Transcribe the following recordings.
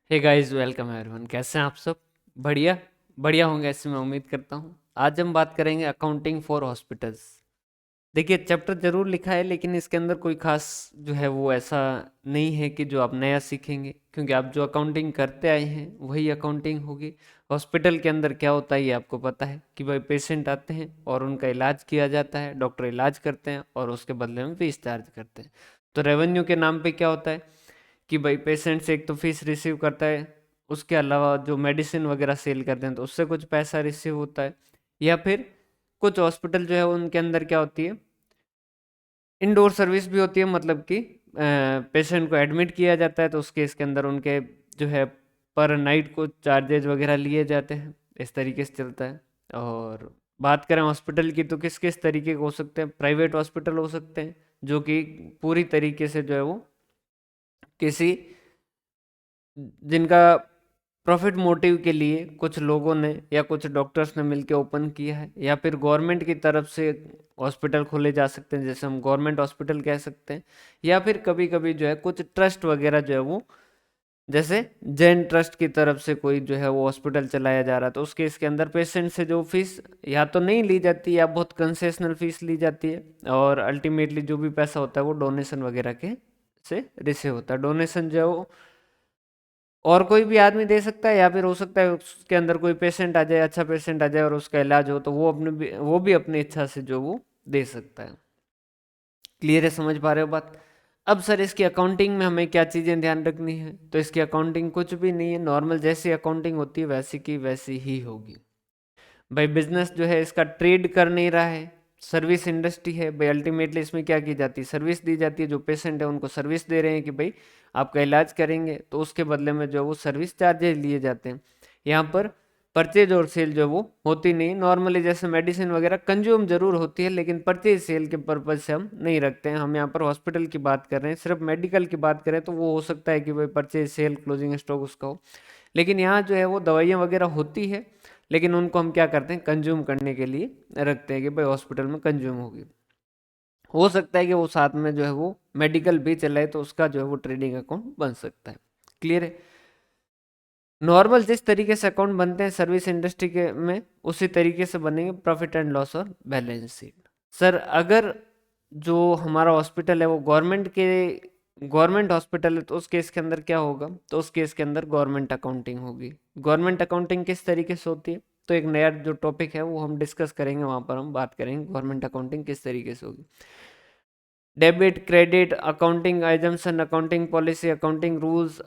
Hey guys, welcome everyone. कैसे हैं आप सब? बढ़िया। बढ़िया होंगे ऐसे मैं उम्मीद करता हूँ। आज हम बात करेंगे अकाउंटिंग फॉर हॉस्पिटल्स। देखिए, चैप्टर जरूर लिखा है लेकिन इसके अंदर कोई खास जो है वो ऐसा नहीं है कि जो आप नया सीखेंगे, क्योंकि आप जो अकाउंटिंग करते आए हैं वही अकाउंटिंग होगी। हॉस्पिटल के अंदर क्या होता है ये आपको पता है कि भाई पेशेंट आते हैं और उनका इलाज किया जाता है, डॉक्टर इलाज करते हैं और उसके बदले में फीस चार्ज करते हैं। तो रेवेन्यू के नाम पे क्या होता है कि भाई पेशेंट से एक तो फीस रिसीव करता है, उसके अलावा जो मेडिसिन वगैरह सेल करते हैं तो उससे कुछ पैसा रिसीव होता है। या फिर कुछ हॉस्पिटल जो है उनके अंदर क्या होती है, इंडोर सर्विस भी होती है, मतलब कि पेशेंट को एडमिट किया जाता है तो उस केस के अंदर उनके जो है पर नाइट को चार्जेज वगैरह लिए जाते हैं। इस तरीके से चलता है। और बात करें हॉस्पिटल की तो किस किस तरीके के हो सकते हैं? प्राइवेट हॉस्पिटल हो सकते हैं जो कि पूरी तरीके से जो है वो किसी जिनका प्रॉफिट मोटिव के लिए कुछ लोगों ने या कुछ डॉक्टर्स ने मिलकर ओपन किया है, या फिर गवर्नमेंट की तरफ से हॉस्पिटल खोले जा सकते हैं जैसे हम गवर्नमेंट हॉस्पिटल कह सकते हैं। या फिर कभी कभी जो है कुछ ट्रस्ट वगैरह जो है वो, जैसे जैन ट्रस्ट की तरफ से कोई जो है वो हॉस्पिटल चलाया जा रहा है तो उस केस के अंदर पेशेंट से जो फीस या तो नहीं ली जाती या बहुत कंसेशनल फीस ली जाती है, और अल्टीमेटली जो भी पैसा होता है वो डोनेशन वगैरह के से रिसीव होता है। डोनेशन जो है वो और कोई भी आदमी दे सकता है, या फिर हो सकता है उसके अंदर कोई पेशेंट आ जाए, अच्छा पेशेंट आ जाए और उसका इलाज हो तो वो भी अपनी इच्छा से जो वो दे सकता है। क्लियर है? समझ पा रहे हो बात? अब सर इसकी अकाउंटिंग में हमें क्या चीज़ें ध्यान रखनी है? तो इसकी अकाउंटिंग कुछ भी नहीं है, नॉर्मल जैसी अकाउंटिंग होती है वैसी की वैसी ही होगी। भाई बिजनेस जो है इसका ट्रेड कर नहीं रहा है, सर्विस इंडस्ट्री है। भाई अल्टीमेटली इसमें क्या की जाती है? सर्विस दी जाती है। जो पेशेंट है उनको सर्विस दे रहे हैं कि भाई आपका इलाज करेंगे तो उसके बदले में जो है वो सर्विस चार्जेज लिए जाते हैं। यहाँ पर परचेज और सेल जो वो होती नहीं नॉर्मली। जैसे मेडिसिन वगैरह कंज्यूम जरूर होती है लेकिन परचेज सेल के पर्पज से हम नहीं रखते हैं। हम यहाँ पर हॉस्पिटल की बात कर रहे हैं, सिर्फ मेडिकल की बात करें तो वो हो सकता है कि भाई परचेज सेल क्लोजिंग स्टॉक उसका हो। लेकिन यहाँ जो है वो दवाइयाँ वगैरह होती है, लेकिन उनको हम क्या करते हैं, कंज्यूम करने के लिए रखते हैं कि भाई हॉस्पिटल में कंज्यूम होगी। हो सकता है कि वो साथ में जो है वो मेडिकल भी चलाए तो उसका जो है वो ट्रेडिंग अकाउंट बन सकता है। क्लियर है? नॉर्मल जिस तरीके से अकाउंट बनते हैं सर्विस इंडस्ट्री के में उसी तरीके से बनेंगे प्रॉफिट एंड लॉस और बैलेंस शीट। सर अगर जो हमारा हॉस्पिटल है वो गवर्नमेंट हॉस्पिटल है तो उस केस के अंदर क्या होगा? तो उस केस के अंदर गवर्नमेंट अकाउंटिंग होगी। गवर्नमेंट अकाउंटिंग किस तरीके से होती है? तो एक नया जो टॉपिक है वो हम डिस्कस करेंगे, वहां पर हम बात करेंगे गवर्नमेंट अकाउंटिंग किस तरीके से होगी। Debit credit accounting assumption, accounting policy, accounting rules,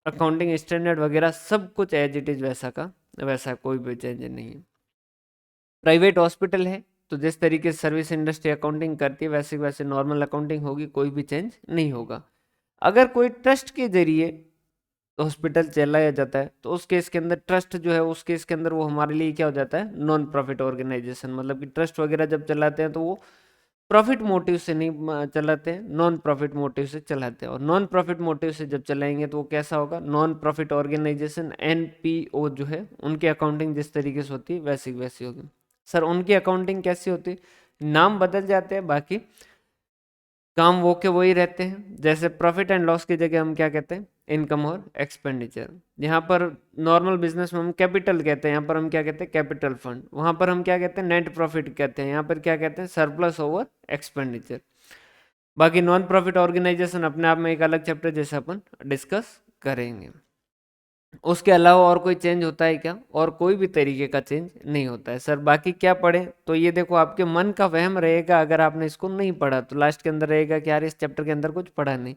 accounting standard वगैरह सब कुछ एज इट इज वैसा का वैसा, कोई भी चेंज नहीं है। प्राइवेट हॉस्पिटल है तो जिस तरीके से सर्विस इंडस्ट्री अकाउंटिंग करती है वैसे वैसे नॉर्मल अकाउंटिंग होगी, कोई भी चेंज नहीं होगा। अगर कोई ट्रस्ट के जरिए हॉस्पिटल चलाया जाता है तो उस केस के अंदर ट्रस्ट जो है उस केस के अंदर वो हमारे लिए क्या हो जाता है, नॉन प्रॉफिट ऑर्गेनाइजेशन। मतलब कि ट्रस्ट वगैरह जब चलाते हैं तो वो प्रॉफिट मोटिव से नहीं चलाते हैं, नॉन प्रॉफिट मोटिव से चलाते हैं। और नॉन प्रॉफिट मोटिव से जब चलाएंगे तो वो कैसा होगा? नॉन प्रॉफिट ऑर्गेनाइजेशन एनपीओ जो है उनकी अकाउंटिंग जिस तरीके से होती है वैसी वैसी होगी। सर उनकी अकाउंटिंग कैसी होती है? नाम बदल जाते हैं, बाकी काम वो के वही रहते हैं। जैसे प्रॉफिट एंड लॉस की जगह हम क्या कहते हैं? इनकम और एक्सपेंडिचर। यहाँ पर नॉर्मल बिजनेस में हम कैपिटल कहते हैं, यहाँ पर हम क्या कहते हैं? Capital fund. वहां पर हम क्या कहते हैं? नेट प्रॉफिट कहते हैं। यहाँ पर क्या कहते हैं? Surplus over expenditure. बाकी नॉन प्रॉफिट ऑर्गेनाइजेशन अपने आप में एक अलग चैप्टर जैसे अपन डिस्कस करेंगे। उसके अलावा और कोई चेंज होता है क्या? और कोई भी तरीके का चेंज नहीं होता है सर। बाकी क्या पढ़े? तो ये देखो आपके मन का वहम रहेगा अगर आपने इसको नहीं पढ़ा तो लास्ट के अंदर रहेगा कि यार इस चैप्टर के अंदर कुछ पढ़ा नहीं।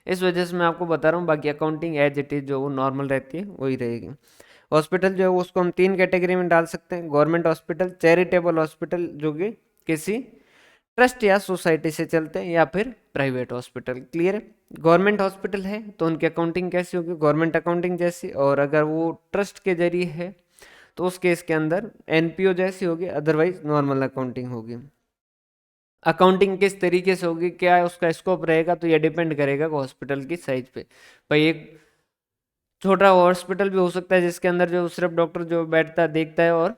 इस वजह से मैं आपको बता रहा हूँ। बाकी अकाउंटिंग एज इट इज जो वो नॉर्मल रहती है वही रहेगी। हॉस्पिटल जो है वो उसको हम तीन कैटेगरी में डाल सकते हैं: गवर्नमेंट हॉस्पिटल, चैरिटेबल हॉस्पिटल जो कि किसी ट्रस्ट या सोसाइटी से चलते हैं, या फिर प्राइवेट हॉस्पिटल। क्लियर है? गवर्नमेंट हॉस्पिटल है तो उनकी अकाउंटिंग कैसी होगी? गवर्नमेंट अकाउंटिंग जैसी। और अगर वो ट्रस्ट के जरिए है तो उस केस के अंदर एनपीओ जैसी होगी, अदरवाइज नॉर्मल अकाउंटिंग होगी। अकाउंटिंग किस तरीके से होगी, क्या उसका स्कोप रहेगा, तो ये डिपेंड करेगा हॉस्पिटल की साइज पे। भाई एक छोटा हॉस्पिटल भी हो सकता है जिसके अंदर जो सिर्फ डॉक्टर जो बैठता है देखता है और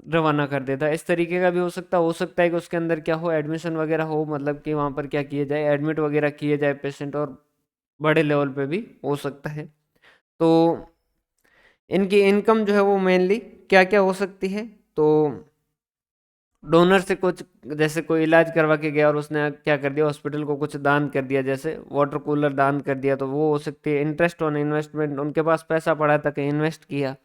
रवाना कर देता है। इस तरीके का भी हो सकता है कि उसके अंदर क्या हो, एडमिशन वगैरह हो, मतलब कि वहाँ पर क्या किया जाए, एडमिट वगैरह किए जाए पेशेंट, और बड़े लेवल पे भी हो सकता है। तो इनकी इनकम जो है वो मेनली क्या क्या हो सकती है, तो डोनर से कुछ, जैसे कोई इलाज करवा के गया और उसने क्या कर दिया, हॉस्पिटल को कुछ दान कर दिया, जैसे वाटर कूलर दान कर दिया, तो वो हो सकती है। इंटरेस्ट ऑन इन्वेस्टमेंट, उनके पास पैसा पड़ा था कि इन्वेस्ट किया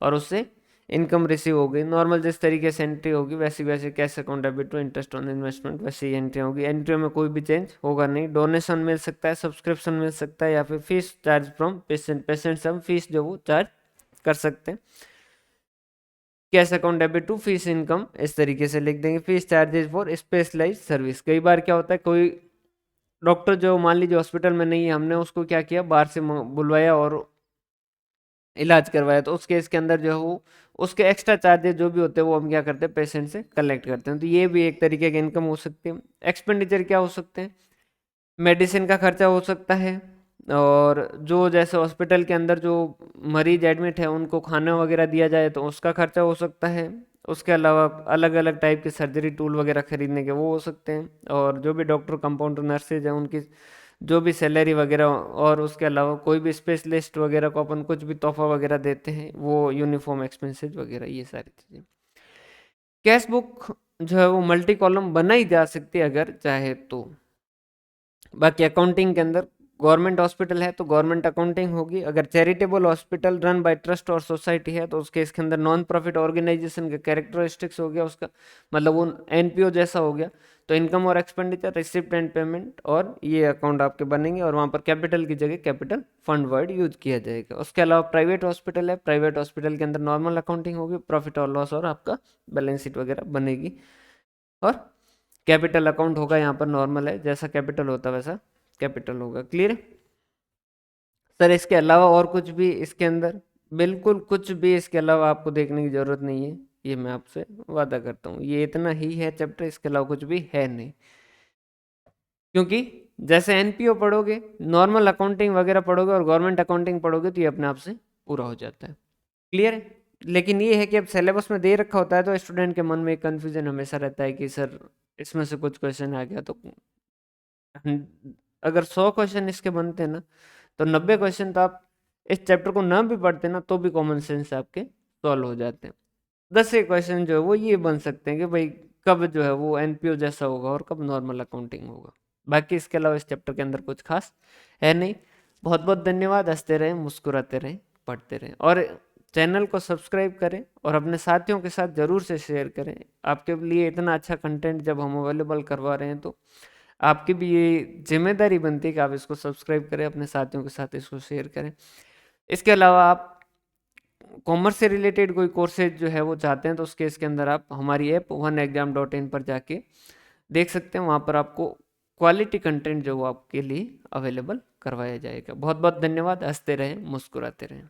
और उससे इनकम रिसीव हो गई। नॉर्मल जिस तरीके से एंट्री होगी वैसी वैसे cash account debit to interest on investment वैसी ही एंट्री होगी। एंट्री में कोई भी चेंज होगा नहीं। डोनेशन मिल सकता है, सब्सक्रिप्शन मिल सकता है, या फिर fees charge from patient, patient से हम फीस जो वो चार्ज कर सकते हैं। Cash account debit to fees income इस तरीके से लिख देंगे। Fees charges for specialise service. कई बार क्या होता है, कोई डॉक्टर जो मान लीजिए हॉस्पिटल में नहीं है, हमने उसको क्या किया, बाहर से बुलवाया और इलाज करवाया, तो उस केस के अंदर जो है वो उसके एक्स्ट्रा चार्जेस जो भी होते हैं वो हम क्या करते हैं, पेशेंट से कलेक्ट करते हैं। तो ये भी एक तरीके की इनकम हो सकती है। एक्सपेंडिचर क्या हो सकते हैं, मेडिसिन का खर्चा हो सकता है, और जो जैसे हॉस्पिटल के अंदर जो मरीज एडमिट है उनको खाना वगैरह दिया जाए तो उसका खर्चा हो सकता है। उसके अलावा अलग अलग टाइप के सर्जरी टूल वगैरह खरीदने के वो हो सकते हैं। और जो भी डॉक्टर, कंपाउंडर, नर्सेज हैं उनकी जो भी सैलरी वगैरह, और उसके अलावा कोई भी स्पेशलिस्ट वगैरह को अपन कुछ भी तोहफा वगैरह देते हैं, वो यूनिफॉर्म एक्सपेंसेस वगैरह, ये सारी चीज़ें। कैश बुक जो है वो मल्टी कॉलम बनाई जा सकती है अगर चाहे तो। बाकी अकाउंटिंग के अंदर गवर्नमेंट हॉस्पिटल है तो गवर्नमेंट अकाउंटिंग होगी। अगर charitable hospital run by trust और सोसाइटी है तो उसके इसके अंदर नॉन प्रॉफिट ऑर्गेनाइजेशन के कैरेक्टरिस्टिक्स हो गया उसका, मतलब वो एनपीओ जैसा हो गया। तो इनकम और एक्सपेंडिचर, रिसिप्ट एंड पेमेंट, और ये अकाउंट आपके बनेंगे, और वहाँ पर कैपिटल की जगह कैपिटल फंड वर्ड यूज किया जाएगा। उसके अलावा प्राइवेट हॉस्पिटल है, प्राइवेट हॉस्पिटल के अंदर नॉर्मल अकाउंटिंग होगी, प्रॉफिट और लॉस और आपका बैलेंस शीट वगैरह बनेगी, और कैपिटल अकाउंट होगा। यहाँ पर नॉर्मल है, जैसा कैपिटल होता है वैसा कैपिटल होगा। क्लियर है सर? इसके अलावा और कुछ भी इसके अंदर, बिल्कुल कुछ भी इसके अलावा आपको देखने की जरूरत नहीं है, ये मैं आपसे वादा करता हूँ। ये इतना ही है चैप्टर, इसके अलावा कुछ भी है नहीं। क्योंकि जैसे एनपीओ पढ़ोगे, नॉर्मल अकाउंटिंग वगैरह पढ़ोगे और गवर्नमेंट अकाउंटिंग पढ़ोगे तो ये अपने आप से पूरा हो जाता है। क्लियर है? लेकिन ये है कि अब सिलेबस में दे रखा होता है तो स्टूडेंट के मन में एक कन्फ्यूजन हमेशा रहता है कि सर इसमें से कुछ क्वेश्चन आ गया तो अगर 100 क्वेश्चन इसके बनते ना, तो 90 क्वेश्चन तो आप इस चैप्टर को ना भी पढ़ते ना तो भी कॉमन सेंस से आपके सॉल्व हो जाते हैं। 10 क्वेश्चन जो है वो ये बन सकते हैं कि भाई कब जो है वो एनपीओ जैसा होगा और कब नॉर्मल अकाउंटिंग होगा। बाकी इसके अलावा इस चैप्टर के अंदर कुछ खास है नहीं। बहुत बहुत धन्यवाद। हंसते रहें, मुस्कुराते रहें, पढ़ते रहें, और चैनल को सब्सक्राइब करें और अपने साथियों के साथ ज़रूर से शेयर करें। आपके लिए इतना अच्छा कंटेंट जब हम अवेलेबल करवा रहे हैं तो आपकी भी ये जिम्मेदारी बनती है कि आप इसको सब्सक्राइब करें, अपने साथियों के साथ इसको शेयर करें। इसके अलावा आप कॉमर्स से रिलेटेड कोई कोर्सेज जो है वो चाहते हैं तो उसके इसके अंदर आप हमारी ऐप oneexam.in पर जाके देख सकते हैं। वहाँ पर आपको क्वालिटी कंटेंट जो वो आपके लिए अवेलेबल करवाया जाएगा। बहुत बहुत धन्यवाद। हंसते रहें, मुस्कुराते रहें।